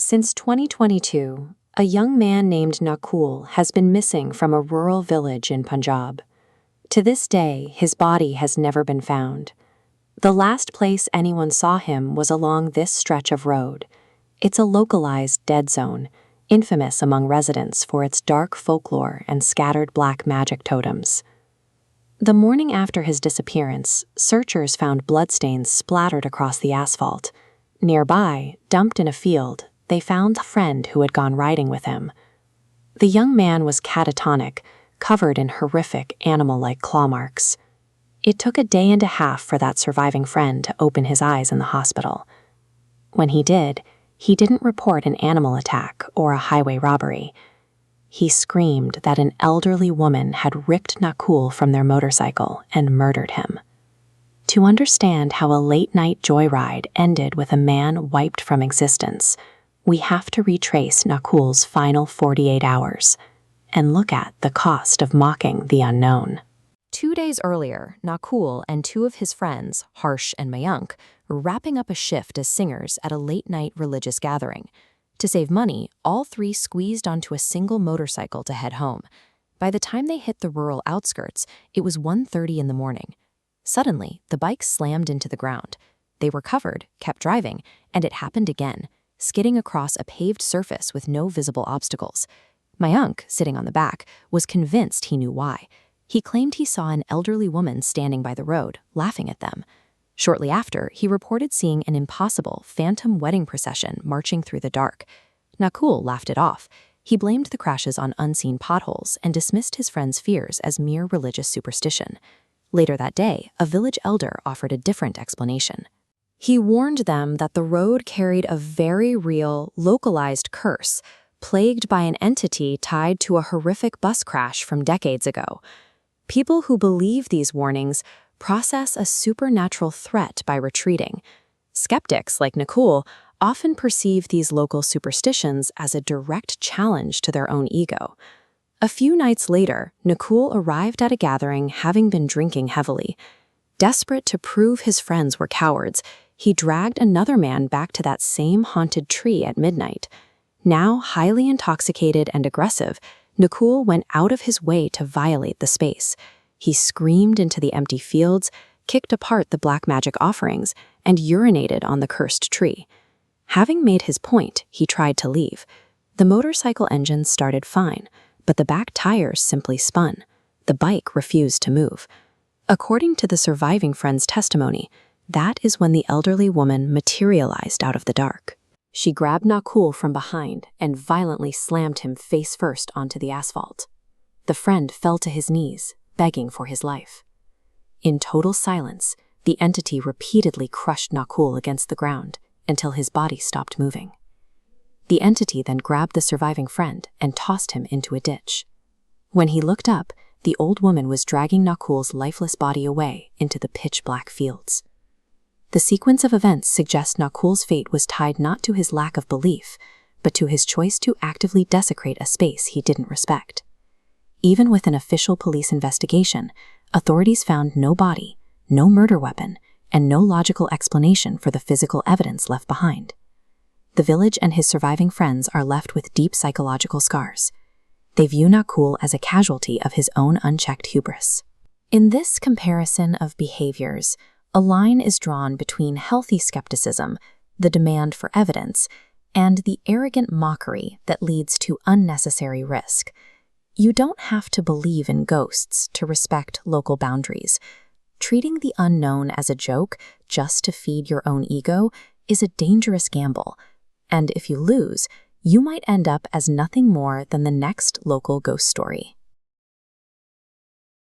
Since 2022, a young man named Nukul has been missing from a rural village in Punjab. To this day, his body has never been found. The last place anyone saw him was along this stretch of road. It's a localized dead zone, infamous among residents for its dark folklore and scattered black magic totems. The morning after his disappearance, searchers found bloodstains splattered across the asphalt. Nearby, dumped in a field, they found a friend who had gone riding with him. The young man was catatonic, covered in horrific animal-like claw marks. It took a day and a half for that surviving friend to open his eyes in the hospital. When he did, he didn't report an animal attack or a highway robbery. He screamed that an elderly woman had ripped Nukul from their motorcycle and murdered him. To understand how a late-night joyride ended with a man wiped from existence, we have to retrace Nukul's final 48 hours and look at the cost of mocking the unknown. 2 days earlier, Nukul and two of his friends, Harsh and Mayank, were wrapping up a shift as singers at a late-night religious gathering. To save money, all three squeezed onto a single motorcycle to head home. By the time they hit the rural outskirts, it was 1:30 in the morning. Suddenly, the bike slammed into the ground. They recovered, kept driving, and it happened again, skidding across a paved surface with no visible obstacles. Mayank, sitting on the back, was convinced he knew why. He claimed he saw an elderly woman standing by the road, laughing at them. Shortly after, he reported seeing an impossible phantom wedding procession marching through the dark. Nukul laughed it off. He blamed the crashes on unseen potholes and dismissed his friend's fears as mere religious superstition. Later that day, a village elder offered a different explanation. He warned them that the road carried a very real, localized curse, plagued by an entity tied to a horrific bus crash from decades ago. People who believe these warnings process a supernatural threat by retreating. Skeptics, like Nukul, often perceive these local superstitions as a direct challenge to their own ego. A few nights later, Nukul arrived at a gathering having been drinking heavily. Desperate to prove his friends were cowards, he dragged another man back to that same haunted tree at midnight. Now highly intoxicated and aggressive, Nukul went out of his way to violate the space. He screamed into the empty fields, kicked apart the black magic offerings, and urinated on the cursed tree. Having made his point, he tried to leave. The motorcycle engine started fine, but the back tires simply spun. The bike refused to move. According to the surviving friend's testimony, that is when the elderly woman materialized out of the dark. She grabbed Nukul from behind and violently slammed him face first onto the asphalt. The friend fell to his knees, begging for his life. In total silence, the entity repeatedly crushed Nukul against the ground until his body stopped moving. The entity then grabbed the surviving friend and tossed him into a ditch. When he looked up, the old woman was dragging Nukul's lifeless body away into the pitch-black fields. The sequence of events suggests Nukul's fate was tied not to his lack of belief, but to his choice to actively desecrate a space he didn't respect. Even with an official police investigation, authorities found no body, no murder weapon, and no logical explanation for the physical evidence left behind. The village and his surviving friends are left with deep psychological scars. They view Nukul as a casualty of his own unchecked hubris. In this comparison of behaviors, a line is drawn between healthy skepticism, the demand for evidence, and the arrogant mockery that leads to unnecessary risk. You don't have to believe in ghosts to respect local boundaries. Treating the unknown as a joke just to feed your own ego is a dangerous gamble, and if you lose, you might end up as nothing more than the next local ghost story.